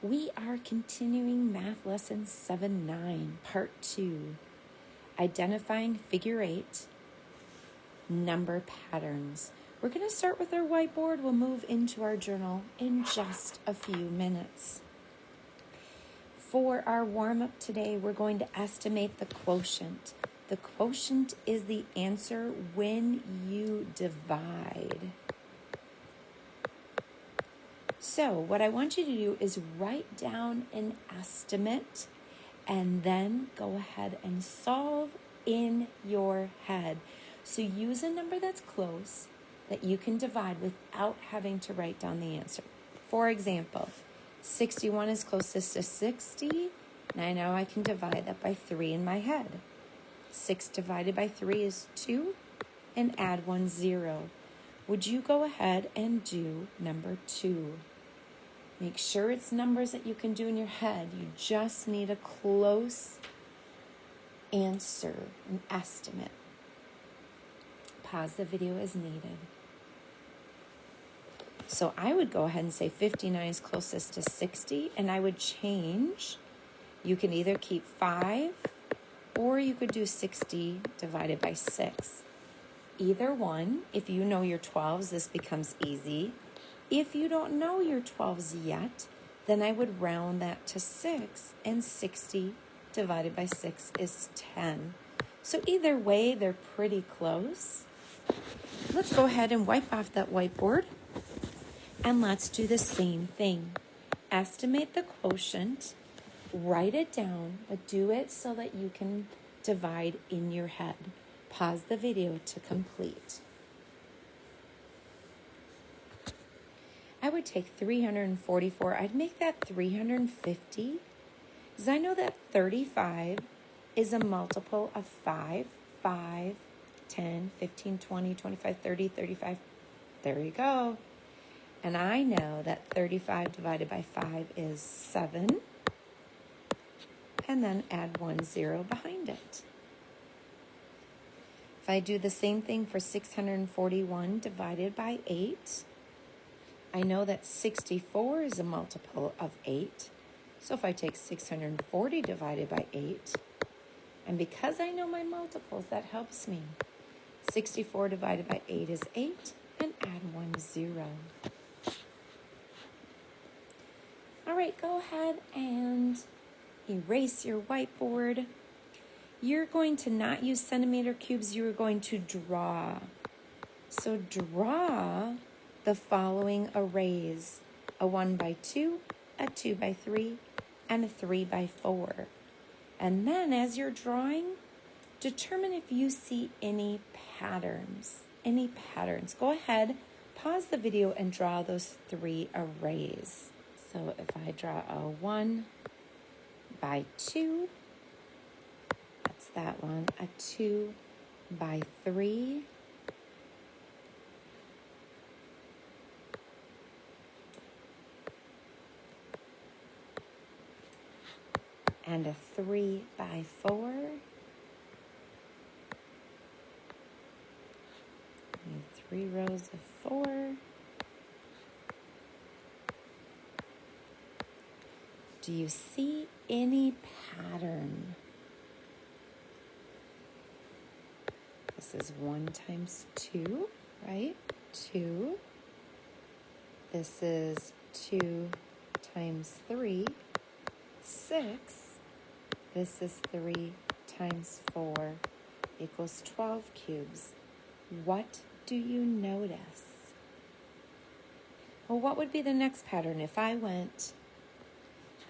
We are continuing Math Lesson 7-9, Part 2, Identifying Figure 8, Number Patterns. We're going to start with our whiteboard. We'll move into our journal in just a few minutes. For our warm-up today, we're going to estimate the quotient. The quotient is the answer when you divide. So what I want you to do is write down an estimate and then go ahead and solve in your head. So use a number that's close that you can divide without having to write down the answer. For example, 61 is closest to 60, and I know I can divide that by 3 in my head. 6 divided by 3 is 2, and add 1 0. Would you go ahead and do number 2? Make sure it's numbers that you can do in your head. You just need a close answer, an estimate. Pause the video as needed. So I would go ahead and say 59 is closest to 60, and I would change. You can either keep 5, or you could do 60 divided by 6. Either one, if you know your 12s, this becomes easy. If you don't know your 12s yet, then I would round that to 6, and 60 divided by 6 is 10. So either way, they're pretty close. Let's go ahead and wipe off that whiteboard, and let's do the same thing. Estimate the quotient, write it down, but do it so that you can divide in your head. Pause the video to complete. I would take 344. I'd make that 350, because I know that 35 is a multiple of 5, 10, 15, 20, 25, 30, 35. There you go. And I know that 35 divided by 5 is 7. And then add 1 0 behind it. If I do the same thing for 641 divided by 8, I know that 64 is a multiple of 8. So if I take 640 divided by 8, and because I know my multiples, that helps me. 64 divided by 8 is 8, and add 1 0. All right, go ahead and erase your whiteboard. You're going to not use centimeter cubes. You're going to draw. So draw the following arrays: a 1 by 2, a 2 by 3, and a 3 by 4. And then as you're drawing, determine if you see any patterns. Go ahead, pause the video, and draw those 3 arrays. So if I draw a 1 by 2, that's that one. A 2 by 3, and a 3 by 4. And 3 rows of 4. Do you see any pattern? This is 1 times 2, right? 2. This is 2 times 3, 6. This is 3 times 4 equals 12 cubes. What do you notice? Well, what would be the next pattern? If I went,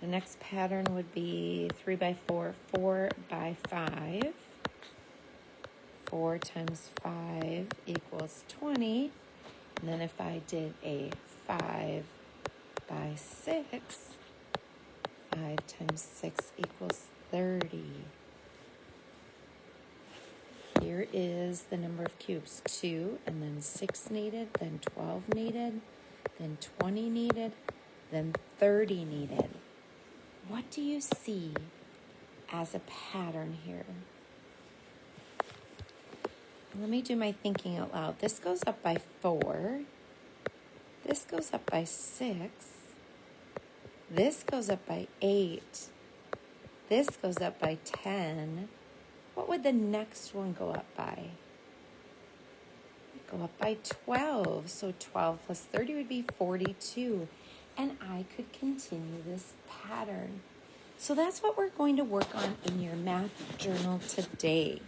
the next pattern would be 3 by 4, 4 by 5. 4 times 5 equals 20. And then if I did a 5 by 6, 5 times 6 equals 30. Here is the number of cubes: 2, and then 6 needed, then 12 needed, then 20 needed, then 30 needed. What do you see as a pattern here? Let me do my thinking out loud. This goes up by 4. This goes up by 6. This goes up by 8. This goes up by 10. What would the next one go up by? Go up by 12. So 12 plus 30 would be 42. And I could continue this pattern. So that's what we're going to work on in your math journal today.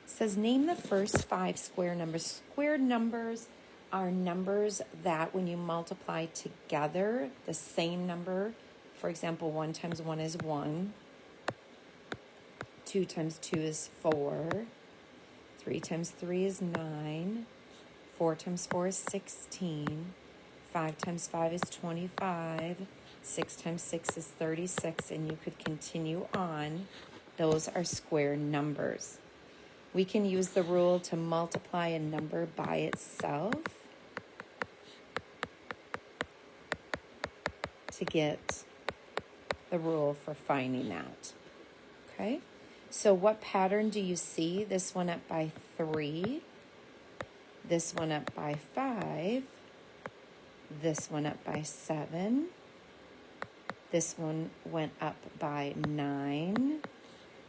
It says name the first 5 square numbers. Square numbers are numbers that when you multiply together, the same number, for example, 1 times 1 is 1, 2 times 2 is 4, 3 times 3 is 9, 4 times 4 is 16, 5 times 5 is 25, 6 times 6 is 36, and you could continue on. Those are square numbers. We can use the rule to multiply a number by itself to get the rule for finding out. Okay? So what pattern do you see? This one up by 3, this one up by 5, this one up by 7, this one went up by 9,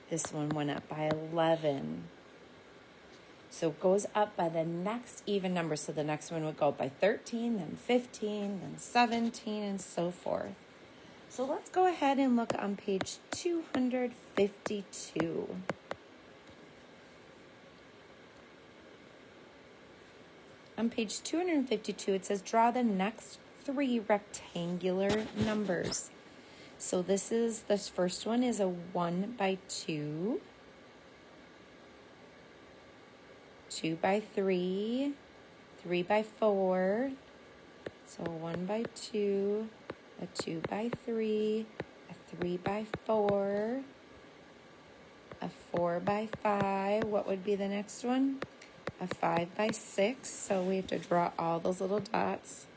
this one went up by 11. So it goes up by the next even number. So the next one would go up by 13, then 15, then 17, and so forth. So let's go ahead and look on page 252. On page 252, it says draw the next 3 rectangular numbers. So this first one is a 1 by 2. 2 by 3, 3 by 4, so 1 by 2, a 2 by 3, a 3 by 4, a 4 by 5. What would be the next one? A 5 by 6, so we have to draw all those little dots.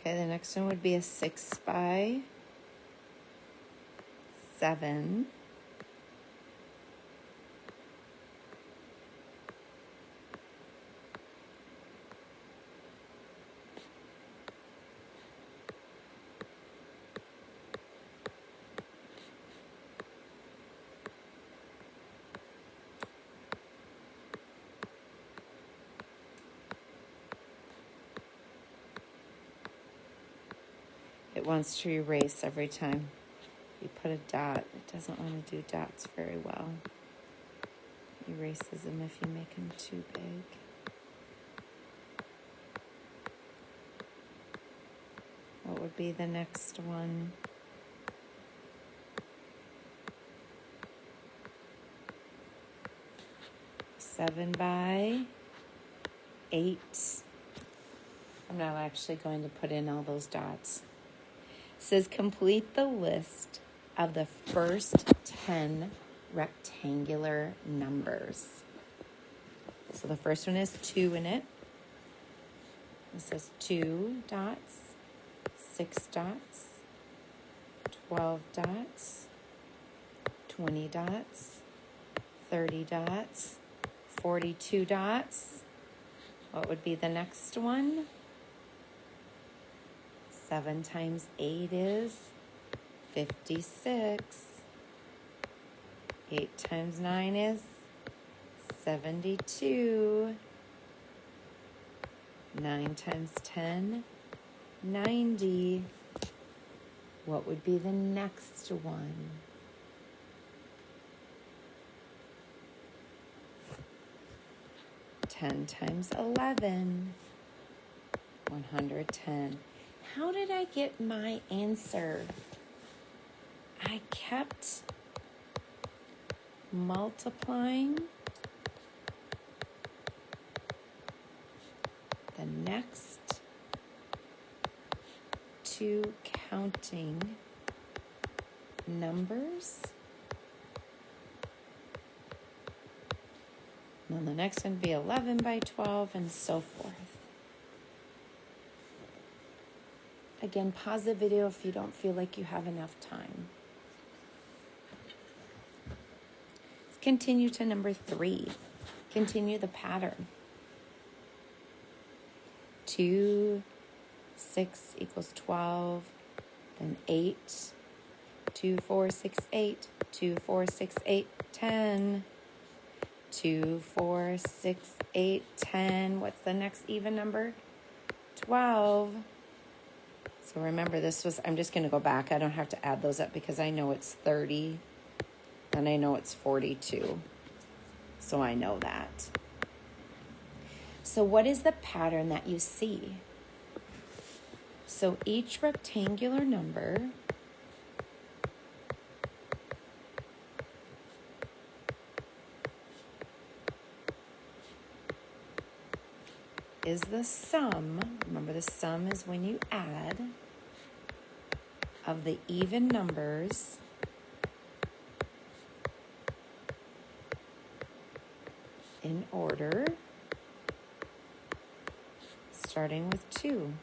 Okay, the next one would be a 6 by 7. It wants to erase every time you put a dot. It doesn't want to do dots very well. It erases them if you make them too big. What would be the next one? Seven by 8. I'm not actually going to put in all those dots. It says complete the list of the first 10 rectangular numbers. So the first one is 2 in it. It says 2 dots, 6 dots, 12 dots, 20 dots, 30 dots, 42 dots. What would be the next one? 7 times 8 is 56. 8 times 9 is 72. 9 times 10, 90. What would be the next one? 10 times 11, 110. How did I get my answer? I kept multiplying the next two counting numbers. And then the next one would be 11 by 12 and so forth. Again, pause the video if you don't feel like you have enough time. Let's continue to number 3. Continue the pattern. 2, 6 equals 12, then 8, 2, 4, 6, 8, 2, 4, 6, 8, 10, 2, 4, 6, 8, 10. What's the next even number? 12. So remember, I'm just going to go back. I don't have to add those up because I know it's 30 and I know it's 42. So I know that. So what is the pattern that you see? So each rectangular number is the sum. Remember, the sum is when you add of the even numbers in order, starting with 2.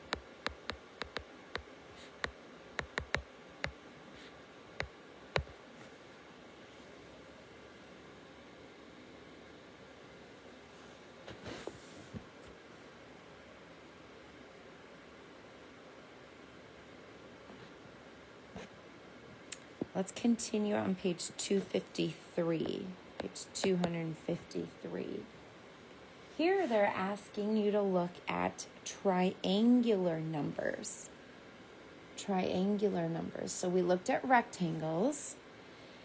Let's continue on page 253, page 253. Here they're asking you to look at triangular numbers. Triangular numbers. So we looked at rectangles.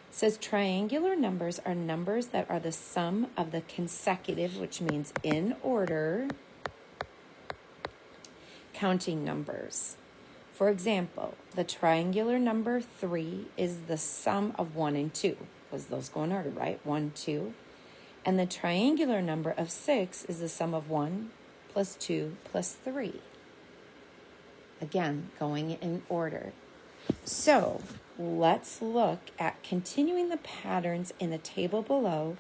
It says triangular numbers are numbers that are the sum of the consecutive, which means in order, counting numbers. For example, the triangular number 3 is the sum of 1 and 2, because those go in order, right? 1, 2. And the triangular number of 6 is the sum of 1 plus 2 plus 3. Again, going in order. So let's look at continuing the patterns in the table below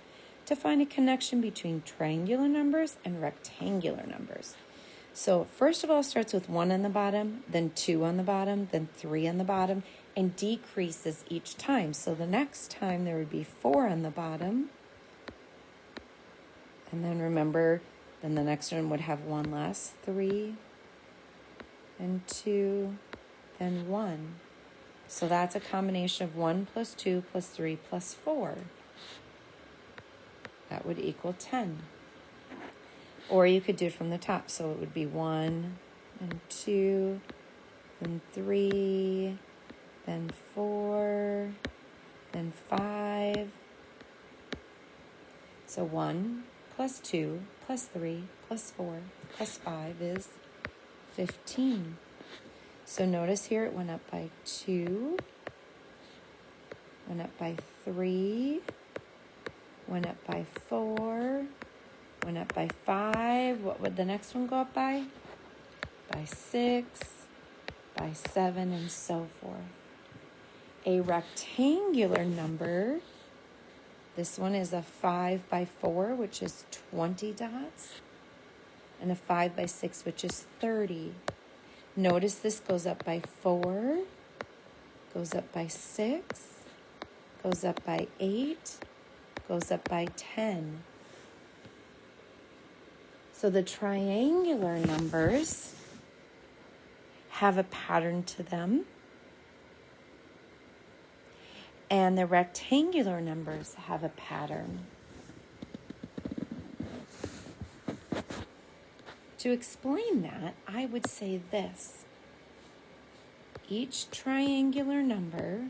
to find a connection between triangular numbers and rectangular numbers. So first of all, it starts with 1 on the bottom, then 2 on the bottom, then 3 on the bottom, and decreases each time. So the next time there would be 4 on the bottom. And then remember, then the next one would have 1 less, 3, and 2, then 1. So that's a combination of 1 plus 2 plus 3 plus 4. That would equal 10. Or you could do it from the top. So it would be 1, then 2, then 3, then 4, then 5. So 1 plus 2 plus 3 plus 4 plus 5 is 15. So notice here it went up by 2, went up by 3, went up by 4, went up by 5. What would the next one go up by? By 6, by 7, and so forth. A rectangular number, this one is a 5 by 4, which is 20 dots, and a 5 by 6, which is 30. Notice this goes up by 4, goes up by 6, goes up by 8, goes up by 10. So the triangular numbers have a pattern to them, and the rectangular numbers have a pattern. To explain that, I would say this. Each triangular number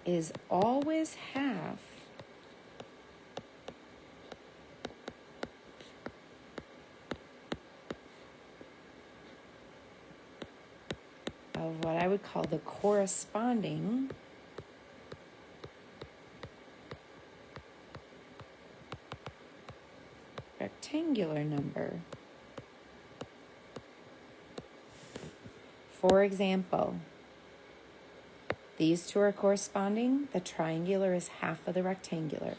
is always half of what I would call the corresponding rectangular number. For example, these two are corresponding. The triangular is half of the rectangular.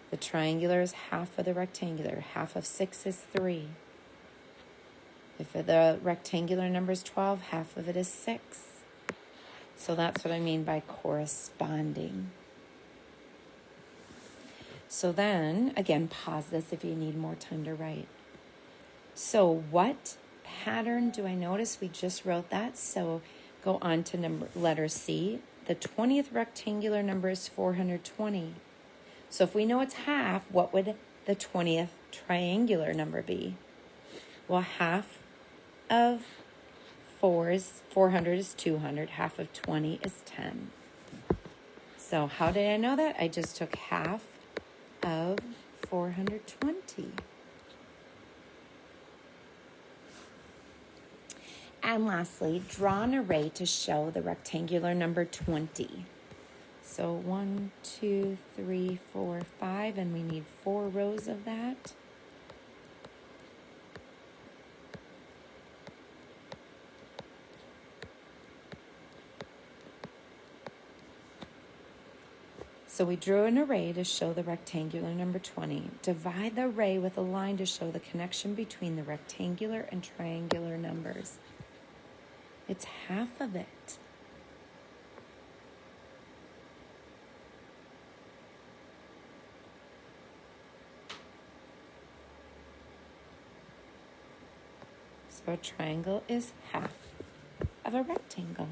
The triangular is half of the rectangular. Half of 6 is 3. If the rectangular number is 12, half of it is 6. So that's what I mean by corresponding. So then, again, pause this if you need more time to write. So what pattern do I notice? We just wrote that. So go on to letter C. The 20th rectangular number is 420. So if we know it's half, what would the 20th triangular number be? Well, half of 400 is 200. Half of 20 is 10. So how did I know that? I just took half of 420. And lastly, draw an array to show the rectangular number 20. So 1, 2, 3, 4, 5, and we need 4 rows of that. So we drew an array to show the rectangular number 20. Divide the array with a line to show the connection between the rectangular and triangular numbers. It's half of it. So a triangle is half of a rectangle.